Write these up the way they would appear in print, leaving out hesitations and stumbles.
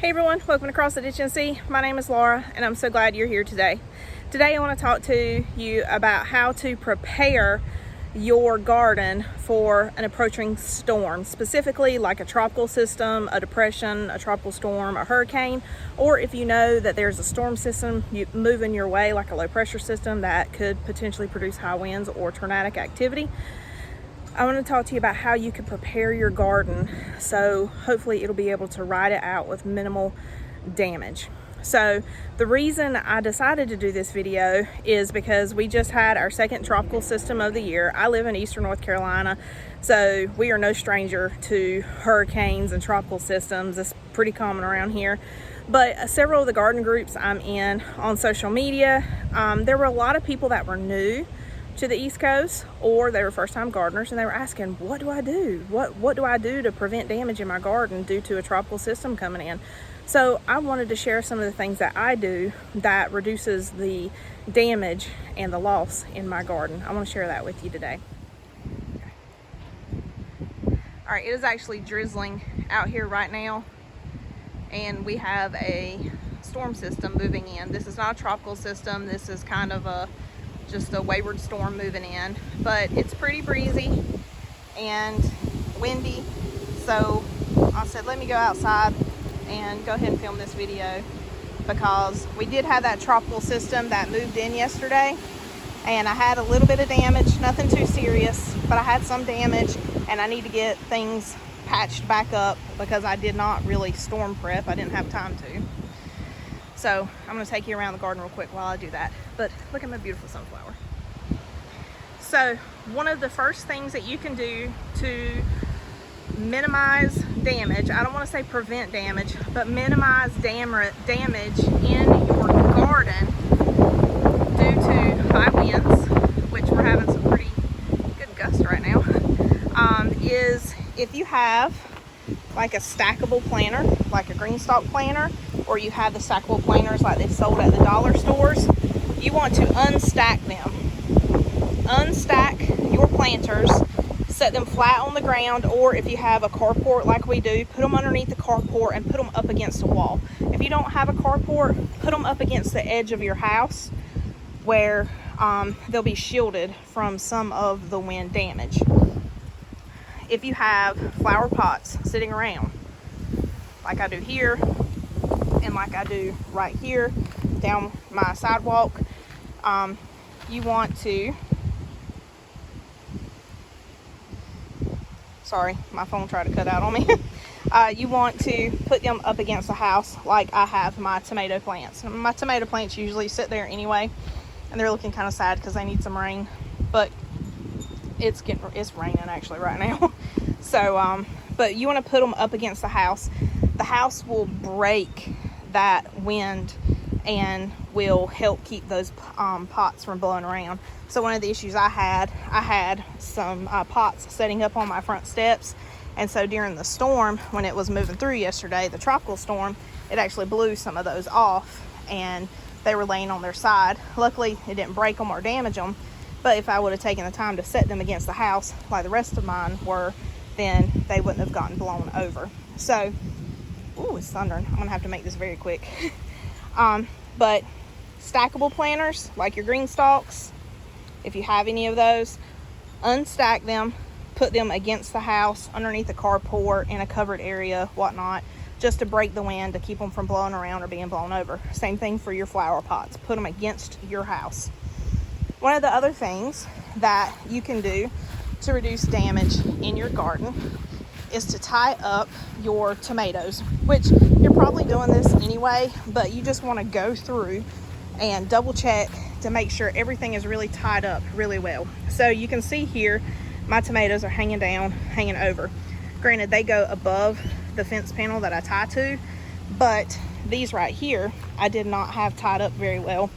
Hey everyone, welcome to Across the Ditch and See. My name is Laura and I'm so glad you're here today. Today I want to talk to you about how to prepare your garden for an approaching storm, specifically like a tropical system, a depression, a tropical storm, a hurricane, or if you know that there's a storm system moving your way like a low pressure system that could potentially produce high winds or tornadic activity. I want to talk to you about how you can prepare your garden so hopefully it'll be able to ride it out with minimal damage. So the reason I decided to do this video is because we just had our second tropical system of the year. I live in eastern North Carolina, so we are no stranger to hurricanes and tropical systems. It's pretty common around here. But several of the garden groups I'm in on social media, there were a lot of people that were new to the East Coast, or they were first-time gardeners, and they were asking, what do I do? What do I do to prevent damage in my garden due to a tropical system coming in? So I wanted to share some of the things that I do that reduces the damage and the loss in my garden. I want to share that with you today. All right, it is actually drizzling out here right now, and we have a storm system moving in. This is not a tropical system. This is kind of just a wayward storm moving in, but it's pretty breezy and windy. So I said, let me go outside and go ahead and film this video, because we did have that tropical system that moved in yesterday, and I had a little bit of damage, nothing too serious, but I had some damage, and I need to get things patched back up because I did not really storm prep. I didn't have time to. So I'm going to take you around the garden real quick while I do that. But look at my beautiful sunflower. So one of the first things that you can do to minimize damage, I don't want to say prevent damage, but minimize damage in your garden due to high winds, which we're having some pretty good gusts right now, is if you have like a stackable planter, like a green stalk planter, or you have the stackable planters like they sold at the dollar stores, you want to unstack them. Unstack your planters, set them flat on the ground, or if you have a carport like we do, put them underneath the carport and put them up against a wall. If you don't have a carport, put them up against the edge of your house where they'll be shielded from some of the wind damage. If you have flower pots sitting around, like I do here, and like I do right here down my sidewalk, you want to, sorry, my phone tried to cut out on me. You want to put them up against the house like I have my tomato plants. My tomato plants usually sit there anyway, and they're looking kind of sad because they need some rain, but it's raining actually right now. So but you want to put them up against the house. The house will break that wind and will help keep those pots from blowing around. So one of the issues I had some pots setting up on my front steps, and so during the storm, when it was moving through yesterday, the tropical storm, it actually blew some of those off, and they were laying on their side. Luckily it didn't break them or damage them, but if I would have taken the time to set them against the house like the rest of mine were, then they wouldn't have gotten blown over. So, ooh, it's thundering. I'm gonna have to make this very quick. But stackable planters, like your green stalks, if you have any of those, unstack them, put them against the house, underneath the carport, in a covered area, whatnot, just to break the wind, to keep them from blowing around or being blown over. Same thing for your flower pots. Put them against your house. One of the other things that you can do to reduce damage in your garden is to tie up your tomatoes, which you're probably doing this anyway, but you just want to go through and double check to make sure everything is really tied up really well. So you can see here my tomatoes are hanging down, hanging over. Granted, they go above the fence panel that I tie to, but these right here I did not have tied up very well,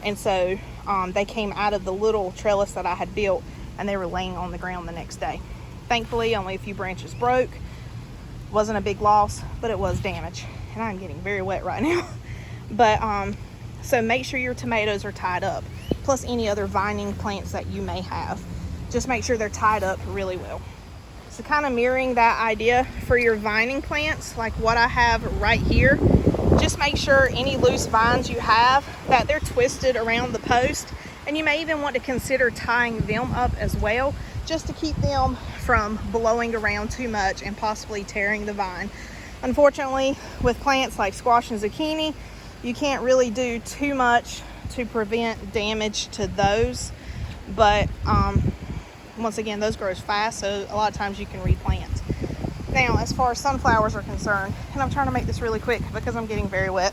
and so they came out of the little trellis that I had built, and they were laying on the ground the next day. Thankfully, only a few branches broke. Wasn't a big loss, but it was damage. And I'm getting very wet right now. But so make sure your tomatoes are tied up, plus any other vining plants that you may have. Just make sure they're tied up really well. So kind of mirroring that idea for your vining plants, like what I have right here. Just make sure any loose vines you have, that they're twisted around the post, and you may even want to consider tying them up as well, just to keep them from blowing around too much and possibly tearing the vine. Unfortunately, with plants like squash and zucchini, you can't really do too much to prevent damage to those, but once again, those grow fast, so a lot of times you can replant. Now, as far as sunflowers are concerned, and I'm trying to make this really quick because I'm getting very wet.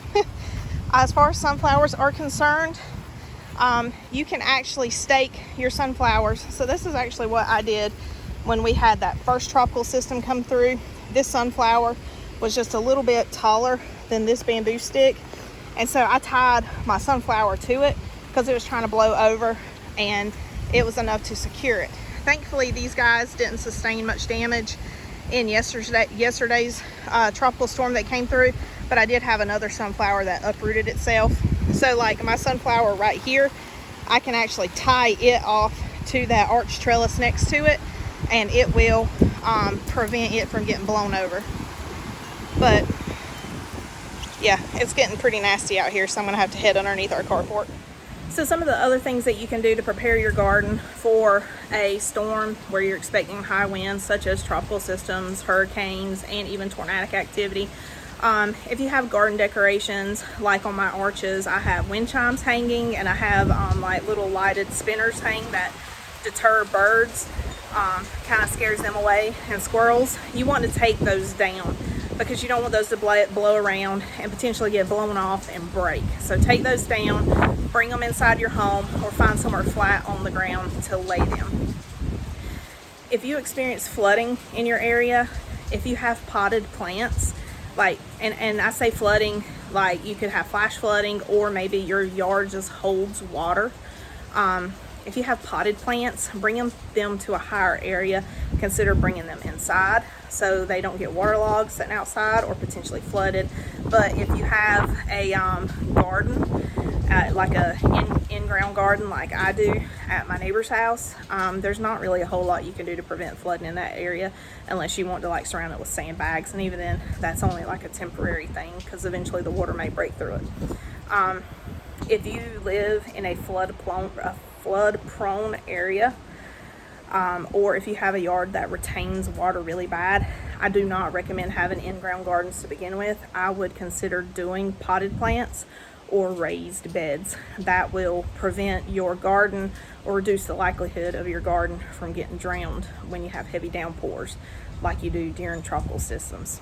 As far as sunflowers are concerned, you can actually stake your sunflowers. So this is actually what I did when we had that first tropical system come through. This sunflower was just a little bit taller than this bamboo stick, and so I tied my sunflower to it because it was trying to blow over, and it was enough to secure it. Thankfully, these guys didn't sustain much damage in yesterday's tropical storm that came through, but I did have another sunflower that uprooted itself. So like my sunflower right here, I can actually tie it off to that arch trellis next to it, and it will prevent it from getting blown over. But yeah, it's getting pretty nasty out here, so I'm gonna have to head underneath our carport. So some of the other things that you can do to prepare your garden for a storm where you're expecting high winds, such as tropical systems, hurricanes, and even tornadic activity. If you have garden decorations, like on my arches, I have wind chimes hanging, and I have like little lighted spinners hanging that deter birds, kind of scares them away, and squirrels. You want to take those down because you don't want those to blow around and potentially get blown off and break. So take those down, bring them inside your home, or find somewhere flat on the ground to lay them. If you experience flooding in your area, if you have potted plants, like, and I say flooding, like you could have flash flooding, or maybe your yard just holds water. If you have potted plants, bring them to a higher area. Consider bringing them inside so they don't get waterlogged sitting outside or potentially flooded. But if you have a garden, like a in-ground garden like I do at my neighbor's house, there's not really a whole lot you can do to prevent flooding in that area, unless you want to like surround it with sandbags, and even then that's only like a temporary thing because eventually the water may break through it. If you live in a flood-prone area, or if you have a yard that retains water really bad, I do not recommend having in-ground gardens to begin with. I would consider doing potted plants or raised beds. That will prevent your garden or reduce the likelihood of your garden from getting drowned when you have heavy downpours like you do during tropical systems.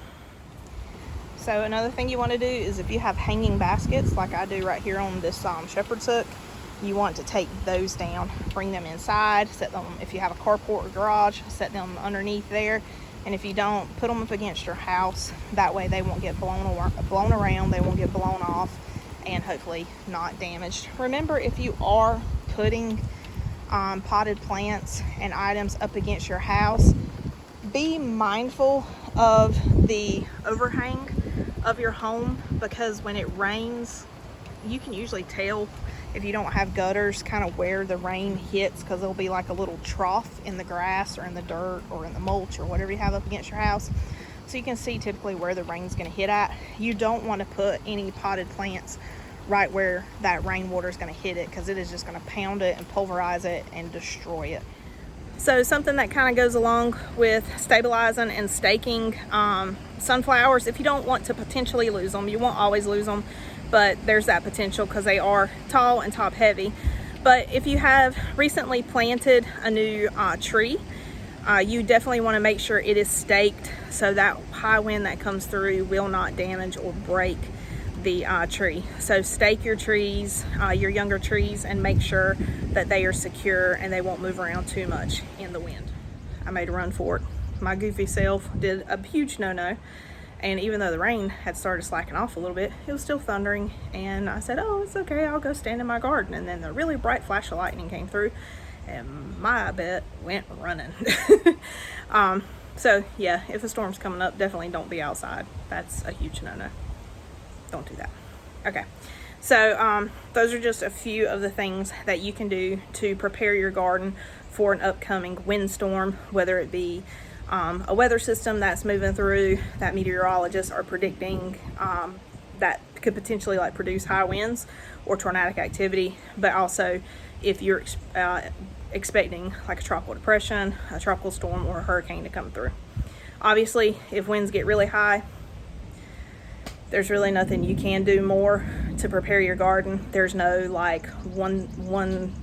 So another thing you want to do is, if you have hanging baskets like I do right here on this shepherd's hook, you want to take those down, bring them inside, set them, if you have a carport or garage, set them underneath there. And if you don't, put them up against your house. That way they won't get blown around, they won't get blown off, and hopefully not damaged. Remember, if you are putting potted plants and items up against your house, be mindful of the overhang of your home, because when it rains, you can usually tell, if you don't have gutters, kind of where the rain hits, because there'll be like a little trough in the grass or in the dirt or in the mulch or whatever you have up against your house. So you can see typically where the rain's going to hit at. You don't want to put any potted plants right where that rainwater is going to hit it, because it is just going to pound it and pulverize it and destroy it. So something that kind of goes along with stabilizing and staking sunflowers, if you don't want to potentially lose them, you won't always lose them, but there's that potential because they are tall and top heavy. But if you have recently planted a new tree, you definitely want to make sure it is staked so that high wind that comes through will not damage or break the tree. So stake your trees, your younger trees, and make sure that they are secure and they won't move around too much in the wind. I made a run for it. My goofy self did a huge no-no, and even though the rain had started slacking off a little bit, it was still thundering, and I said, oh, it's okay, I'll go stand in my garden. And then the really bright flash of lightning came through and my bet went running. So yeah, if a storm's coming up, definitely don't be outside. That's a huge no-no. Don't do that. Okay, so those are just a few of the things that you can do to prepare your garden for an upcoming windstorm, whether it be a weather system that's moving through that meteorologists are predicting that could potentially like produce high winds or tornadic activity, but also if you're expecting like a tropical depression, a tropical storm, or a hurricane to come through. Obviously, if winds get really high, there's really nothing you can do more to prepare your garden. There's no like one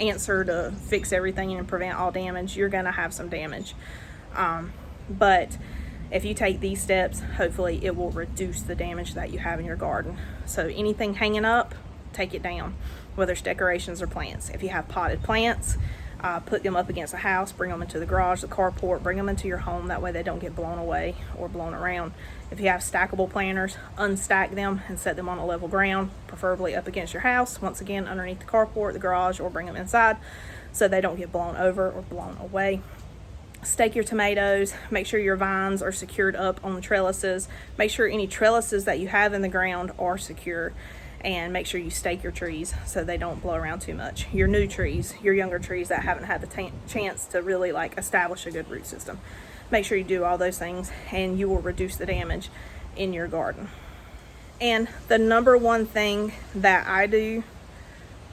answer to fix everything and prevent all damage. You're gonna have some damage. But if you take these steps, hopefully it will reduce the damage that you have in your garden. So anything hanging up, take it down, whether it's decorations or plants. If you have potted plants, put them up against a house, bring them into the garage, the carport, bring them into your home. That way they don't get blown away or blown around. If you have stackable planters, unstack them and set them on a level ground, preferably up against your house. Once again, underneath the carport, the garage, or bring them inside so they don't get blown over or blown away. Stake your tomatoes. Make sure your vines are secured up on the trellises. Make sure any trellises that you have in the ground are secure. And make sure you stake your trees so they don't blow around too much. Your new trees, your younger trees that haven't had the chance to really like establish a good root system. Make sure you do all those things and you will reduce the damage in your garden. And the number one thing that I do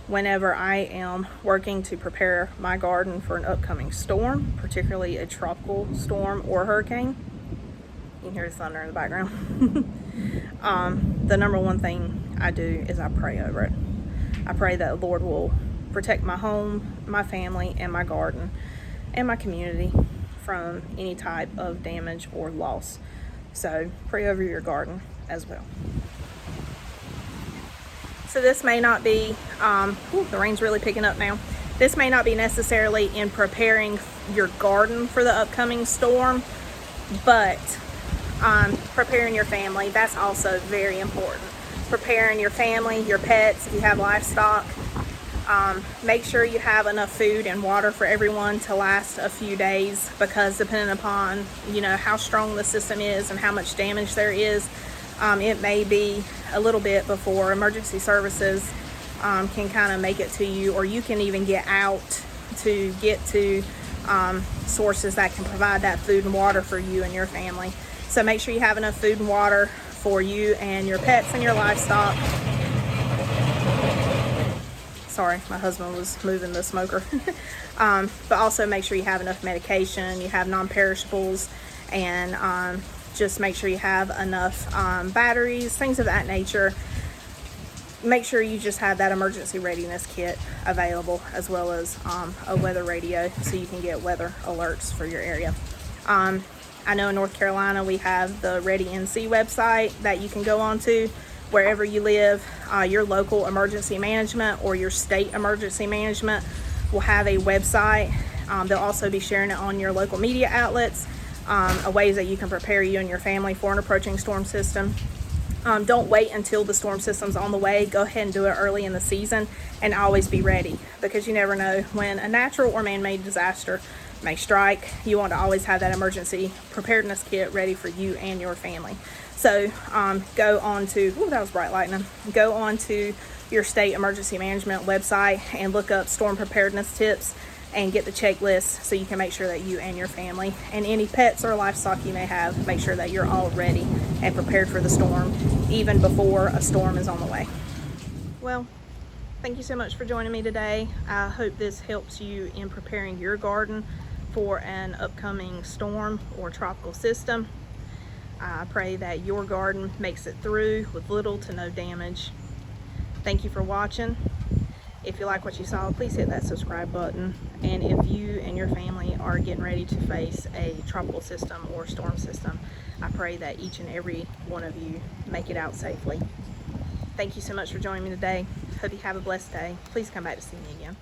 whenever I am working to prepare my garden for an upcoming storm, particularly a tropical storm or hurricane, you can hear the thunder in the background. The number one thing I do is I pray over it. I pray that the Lord will protect my home, my family, and my garden, and my community from any type of damage or loss. So pray over your garden as well. So this may not be, the rain's really picking up now. This may not be necessarily in preparing your garden for the upcoming storm, but preparing your family, that's also very important. Preparing your family, your pets, if you have livestock. Make sure you have enough food and water for everyone to last a few days, because depending upon, you know, how strong the system is and how much damage there is, it may be a little bit before emergency services can kind of make it to you, or you can even get out to get to sources that can provide that food and water for you and your family. So make sure you have enough food and water for you and your pets and your livestock. Sorry, my husband was moving the smoker. But also make sure you have enough medication, you have non-perishables, and just make sure you have enough batteries, things of that nature. Make sure you just have that emergency readiness kit available, as well as a weather radio so you can get weather alerts for your area. I know in North Carolina we have the Ready NC website that you can go on to wherever you live. Your local emergency management or your state emergency management will have a website. They'll also be sharing it on your local media outlets, ways that you can prepare you and your family for an approaching storm system. Don't wait until the storm system's on the way. Go ahead and do it early in the season, and always be ready, because you never know when a natural or man-made disaster may strike. You want to always have that emergency preparedness kit ready for you and your family. So go on to, that was bright lightning. Go on to your state emergency management website and look up storm preparedness tips and get the checklist so you can make sure that you and your family and any pets or livestock you may have, make sure that you're all ready and prepared for the storm even before a storm is on the way. Well, thank you so much for joining me today. I hope this helps you in preparing your garden for an upcoming storm or tropical system. I pray that your garden makes it through with little to no damage. Thank you for watching. If you like what you saw, please hit that subscribe button. And if you and your family are getting ready to face a tropical system or storm system, I pray that each and every one of you make it out safely. Thank you so much for joining me today. Hope you have a blessed day. Please come back to see me again.